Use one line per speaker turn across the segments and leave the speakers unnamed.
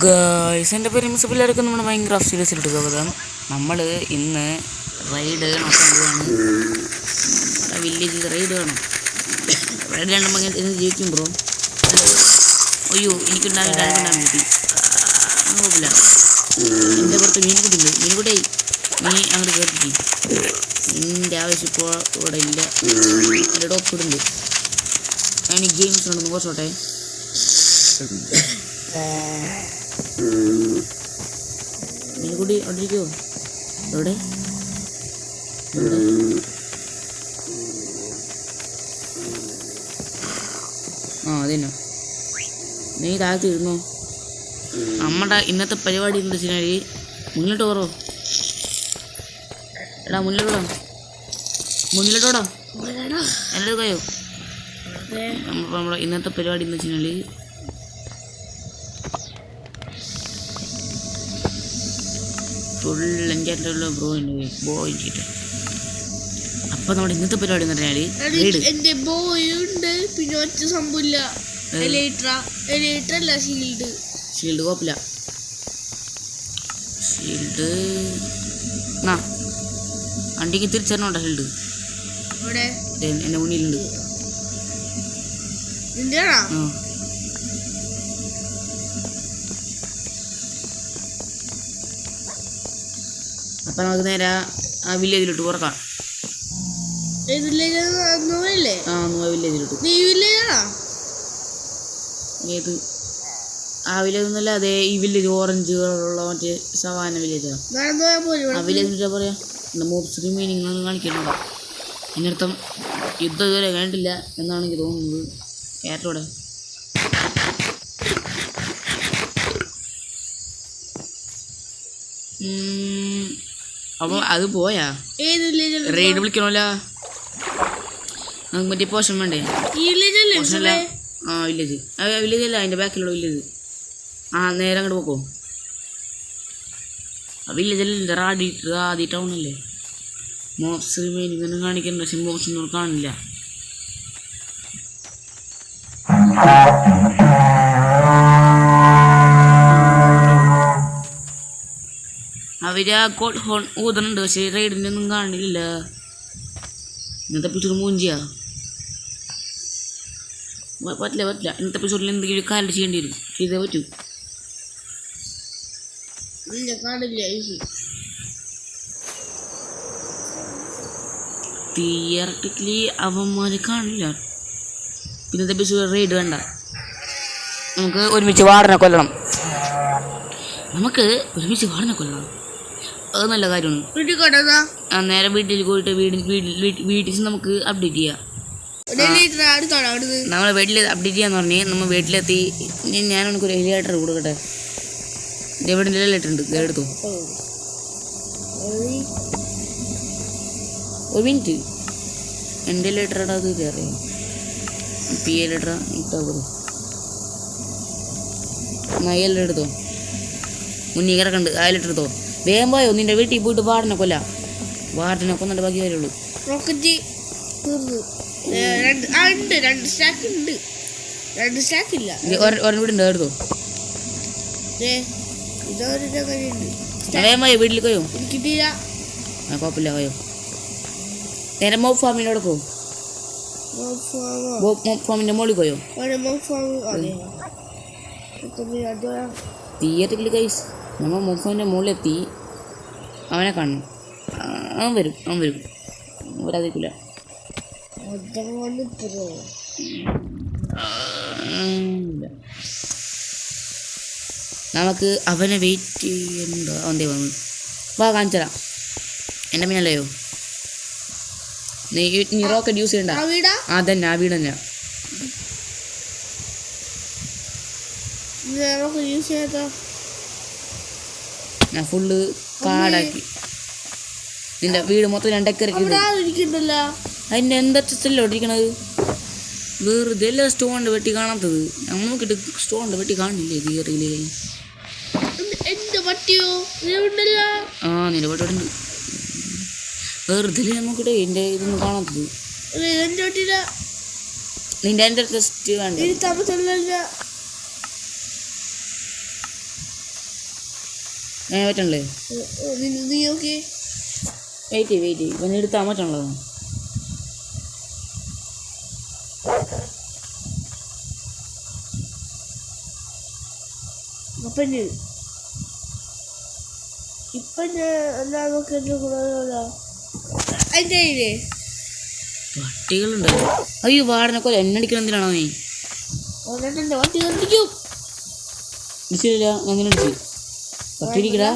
Guys, എൻ്റെ പേര് പിള്ളേർക്ക് നമ്മുടെ മൈൻക്രാഫ്റ്റ് സീരീസിലോട്ട് സ്വാഗതം. നമ്മൾ ഇന്ന് റൈഡ് നോക്കാൻ പോവാണ്. വില്ലേജ് റൈഡ് വേണം. റൈഡ് രണ്ടുമ്പോൾ ഇന്ന് ജീവിക്കും ബ്രോ. അയ്യോ, എനിക്കുണ്ടാവില്ല കുഴപ്പമില്ല. എൻ്റെ പുറത്ത് മീൻകുട്ടിയുണ്ട്. മീൻകുട്ടി നീ അങ്ങോട്ട് കയറിക്കും. എൻ്റെ ആവശ്യം ഇപ്പോൾ ഇവിടെ ഇല്ല. എൻ്റെ ഡോക്ടറുണ്ട്. ഞാൻ ഈ ഗെയിംസ് ഉണ്ടെന്ന് കുറച്ചോട്ടെ. മീൻകുട്ടി അവിടെ ഇരിക്കുമോ? എവിടെ? അതെന്നാ നീ താഴ്ത്തിരുന്നോ? നമ്മുടെ ഇന്നത്തെ പരിപാടി എന്ന് വെച്ചാൽ മുന്നിലോട്ട് പോറോ. എടാ മുന്നിലോട്ടോ എന്നോട് കഴിയോ? നമ്മുടെ ഇന്നത്തെ പരിപാടി എന്ന് വെച്ചാൽ ഫുൾ എൻജോയ്മെൻ്റ് ബ്രോ പോയിട്ട്. അപ്പം നമ്മുടെ ഇന്നത്തെ പരിപാടി എന്ന് പറഞ്ഞാൽ
എന്റെ ബോയുണ്ട്. പിന്നെ ഒറ്റ സംഭവമില്ല.
ഷീൽഡ് കുഴപ്പമില്ല. ഷീൽഡ് വണ്ടിക്ക് തിരിച്ചറിഞ്ഞോട്ടാ. ഷീൽഡ് എൻ്റെ മുന്നിലുണ്ട്. അപ്പം നമുക്ക് നേരെ ആ വില്ലേജിലോട്ട് പുറക്കാം. വില്ലേജിലോട്ട് ഏത് ആ വില്ലേജ് ഒന്നുമല്ല. അതെ ഈ വില്ലേജ് ഓറഞ്ച് കളറുള്ള മറ്റേ സവാന വില്ലേജാണ്. ആ വില്ലേജ് എന്താ പറയാ, മോബ്സ് മീനിങ് കാണിക്കണോ? എൻ്റെ അർത്ഥം യുദ്ധം ഇതുവരെ കണ്ടിട്ടില്ല എന്നാണ് എനിക്ക് തോന്നുന്നത്. കേട്ടോടെ അപ്പം അത് പോയാ റെയ്ഡ് വിളിക്കണമല്ല. നമുക്ക് മറ്റേ പോഷൻ വേണ്ടേ? പോഷനല്ല. വില്ലേജ് വില്ലേജ് അല്ല, അതിൻ്റെ ബാക്കിലുള്ള വില്ലേജ്. നേരെ അങ്ങോട്ട് പോക്കോ. വില്ലേജ് അല്ല, റാദി ടൗൺ അല്ലേ. മോബ്സ് റിമൈനിങ് ഒന്നും കാണിക്കണ്ട. പക്ഷെ മോബ്സ് ഒന്നും കാണില്ല. അവര് ആ കോഡ് ഹോൺ ഊതുന്നുണ്ട്. പക്ഷേ റൈഡിൻ്റെ ഒന്നും കാണില്ല. ഇന്നത്തെ എപ്പിസോഡ് മൂഞ്ചിയാ പറ്റില്ല. ഇന്നത്തെ എപ്പിസോഡിൽ എന്തെങ്കിലും കാര്യം ചെയ്യേണ്ടി വരും. ചെയ്തേ പറ്റൂ. തിയററ്റിക്കലി അവന്മാര് കാണില്ല. ഇന്നത്തെ എപ്പിസോഡ് റൈഡ് വേണ്ട. നമുക്ക് ഒരുമിച്ച് വാർഡനെ കൊല്ലണം. അത് നല്ല കാര്യമാണ്. നേരെ വീട്ടിൽ പോയിട്ട് വീട്ടിൽ നമുക്ക് അപ്ഡേറ്റ് ചെയ്യാം. നമ്മളെ വീട്ടിൽ അപ്ഡേറ്റ് ചെയ്യാന്ന് പറഞ്ഞ് നമ്മൾ വീട്ടിലെത്തി. ഞാൻ എനിക്കൊരു ലെറ്റർ കൊടുക്കട്ടെ. എവിടെ ലെറ്റർ ഉണ്ട്, എടുത്തു. ഒരു മിനിറ്റ്, എൻ്റെ ലെറ്ററാണ് അത്. കയറി പി എ ലെറ്ററാ ഇട്ടാ പോലും. എല്ലാം എടുത്തോ. മുന്നേ കിടക്കണ്ട്. ആ ലെറ്റർ എടുത്തോ. വേഗം പോയോ. നിന്റെ വീട്ടിൽ പോയിട്ട് വാർഡനെ കൊന്നിട്ട് ബാക്കി വരുള്ളൂ. ഒരെണ്ണം വീടുണ്ട്, എടുത്തോ. വേഗം പോയോ. വീട്ടിൽ പോയോ. കുഴപ്പമില്ല, പോയോ. നേരെ മോബ് ഫാമിനോട് പോ. മോബ് ഫാമിൻ്റെ മുകളിൽ പോയോ. തിയേറ്ററിൽ കൈസ് നമ്മൾ മോബ് ഫാമിൻ്റെ മുകളിലെത്തി. അവനെ കാണണം. അവൻ വരും വരാതിരിക്കില്ല. നമുക്ക് അവനെ വെയിറ്റ് ചെയ്യണ്ടോ. അവൻ്റെ വന്നു. വാ കാണിച്ചരാം. എൻ്റെ മീനല്ലയോ. നീ റോക്കറ്റ് യൂസ് ചെയ്യണ്ട. അതന്നെ ആ വീട് തന്നെയാ. ഞാൻ ഫുള്ള് കാടാക്കി. നിന്റെ വീട് മൊത്തം ഞാൻ ഡെക്കറേറ്റ് ചെയ്ത്. അതിൻ്റെ എന്താ ഇരിക്കണത്? വെറുതെ അല്ല സ്റ്റോണിൻ്റെ വെട്ടി കാണാത്തത്. നമുക്കിട്ട് സ്റ്റോണിൻ്റെ വെട്ടി കാണില്ലേ തിയേറ്ററിൽ. നിന്റെ പട്ടിയുണ്ട്. വെറുതെ നമുക്കിട്ട് എൻ്റെ ഇതൊന്നും കാണാത്തത്. നിന്റെ എൻ്റെ ടെസ്റ്റ് വേണ്ട. പറ്റണല്ലേ?
നീ ഓക്കെ
വെയിറ്റ് ഇവനെ എടുത്താൽ പറ്റണല്ലോ.
അപ്പന് ഇപ്പൊ എന്താ നോക്കിയിട്ട് അതിൻ്റെ കയ്യിലേ
പട്ടികളുണ്ട്. അയ്യോ വാടനെ കൊല്ല എണ്ണടിക്കണം എന്തിനാണോ നീ?
ഓരോട്ടെ വണ്ടി കണ്ടിരിക്കും.
ഇടിച്ചില്ല ഞാൻ അടിച്ച് പട്ടിടിക്കടാ.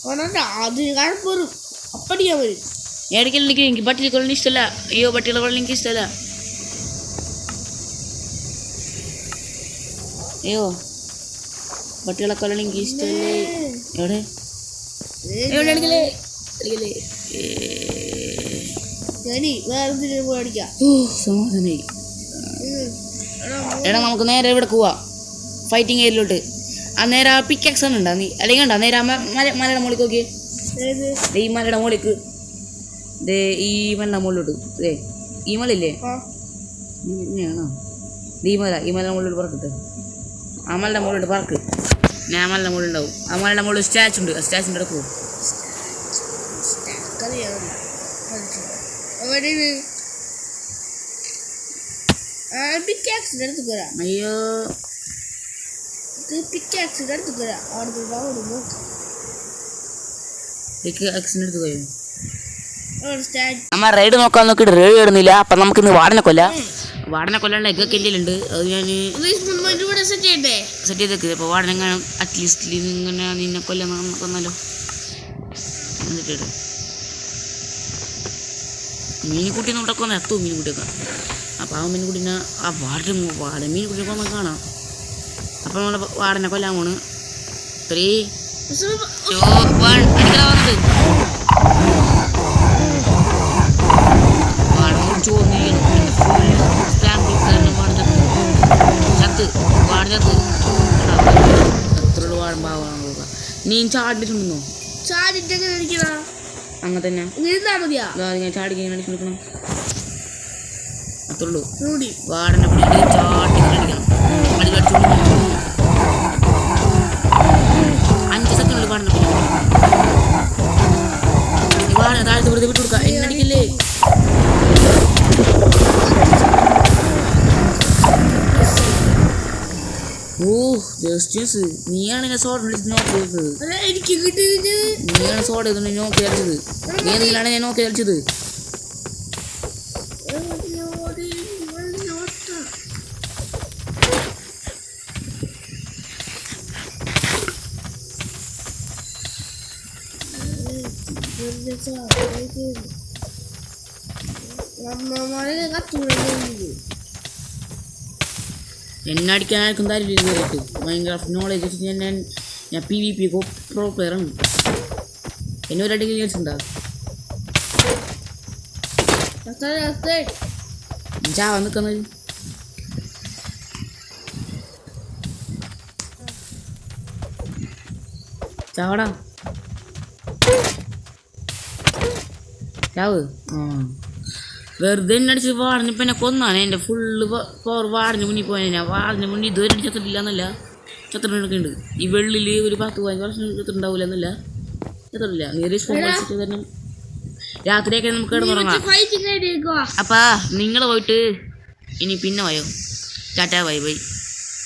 ഓനോട്ടാ അത് കഴപ്പോറും അപ്പടിക്കാൻ വരും.
ഇടയ്ക്കെല്ലാം എനിക്ക് എനിക്ക് പട്ടിയെ കൊള്ളാൻ ഇഷ്ടമല്ല. അയ്യോ പട്ടികളെ കൊള്ളാൻ എനിക്ക് ഇഷ്ടമല്ല. അയ്യോ പട്ടികളെ കൊള്ളാൻ എനിക്ക് ഇഷ്ടമല്ലേ. എവിടെ എവിടെ അടിക്കലേ അടിക്കലേ.
ഞാനീ വേറെ എന്തിനും പോയി അടിക്കാം.
ഓ സമാധാനായി. എടാ നമുക്ക് നേരെ ഇവിടെ പോവാ ഫൈറ്റിംഗ് ഏരിയയിലോട്ട്. ആ നേരെ ആ പിക്കാക്സ് ഒന്നും ഉണ്ടാ നീ അല്ലെങ്കിൽ ഉണ്ടാ നേരെ മലയുടെ മുകളിലേക്ക് നോക്കിയേ. ഈ മലയുടെ മുകളിലേക്ക് ഈ മലയുടെ മുകളിലോട്ട് ഈ മലയില്ലേ ഇങ്ങനെയാണോ? ഈ മലയുടെ മുകളിലോട്ട് പറക്കിട്ട് ആ മലയുടെ മുകളിലോട്ട് പറക്ക്. ഞാൻ ആ മലയുടെ മുകളിൽ ഉണ്ടാവും. ആ മലയുടെ മുകളിൽ സ്റ്റാച്ചു ഉണ്ട്. ആ സ്റ്റാച്ചിൻ്റെ ഇടക്ക് പോകും. അയ്യോ നമ്മ റൈഡ് നോക്കാൻ നോക്കിയിട്ട് റൈഡ് ഇടുന്നില്ല. അപ്പം നമുക്കിന്ന് വാടനെ കൊല്ലാണ്ട് എഗ്ഗൊക്കെ ഉണ്ട്. അത് ഞാൻ സെറ്റ് ചെയ്തേക്ക്. അപ്പോൾ വാടനെങ്ങനെ അറ്റ്ലീസ്റ്റ് ഇങ്ങനെ നിന്നെ കൊല്ലാന്നല്ലോ. എന്നിട്ട് മീൻകുട്ടി നോട്ടൊക്കെ ഒന്ന് എത്തും മീൻകുട്ടിയൊക്കെ. അപ്പോൾ ആ മീൻകുട്ടീനെ ആ മീൻകുട്ടിയൊക്കെ ഒന്ന് കാണാം. അപ്പോൾ നമ്മൾ വാടനെ കൊല്ലാൻ പോണ്. 3, 2, 1 അടിക്കലാ വന്നത്. നീ ചാടിട്ടുണ്ടെന്നോ? അങ്ങനെ തന്നെ ചാടിക്കാൻ അടിക്കണം. അത്രയുള്ളൂ. വാടനെ പിടിച്ചിട്ട് ചാടി അടിക്കണം. 5 സെക്കൻഡിൽ വാടനെ പിടിക്കണം. വാടന താഴത്ത് വെറുതെ വിട്ടു കൊടുക്കുക. എന്നടിക്കില്ലേ? ഓ ജസ്റ്റീസ് നീയാണ് എന്നെ സോഡ നോക്കിയത്. നീയാണ് സോഡ നോക്കി കളിച്ചത്. നീ എന്തിനാണ് ഞാൻ നോക്കി കളിച്ചത്? എന്നെ അടിക്കാനായിരിക്കും താല്പര്യം. മൈൻക്രാഫ്റ്റ് നോളേജ് വെച്ചിട്ട് ഞാൻ PvP പ്രോ പ്ലെയറാണ്. എന്നെ ഒരു അടിക്ക് കളിച്ചിട്ടുണ്ടാ? ചാവാൻ നിൽക്കുന്നത് ചാവടാ ചാവ്. വെറുതെ എന്നെ അടിച്ച് വാടഞ്ഞപ്പോൾ എന്നെ കൊന്നാണ്. എൻ്റെ ഫുള്ള് പവർ വാടിന് മുന്നിൽ പോയാൽ ഞാൻ വാടിന് മുന്നിൽ ഇതുവരെ ചത്തിട്ടില്ല എന്നല്ല, ചത്തിട്ടൊക്കെ ഉണ്ട്. ഈ വെള്ളിൽ ഒരു 10-15 വർഷം ചത്തിട്ടുണ്ടാവില്ല എന്നല്ല, ചത്തിട്ടില്ല. നീ റെസ്പോൺ കളിച്ചിട്ട് തന്നെ രാത്രിയൊക്കെ നമുക്ക് കിടന്നുറങ്ങാം. അപ്പം നിങ്ങൾ പോയിട്ട് ഇനി പിന്നെ പോയോ. Tata bye bye.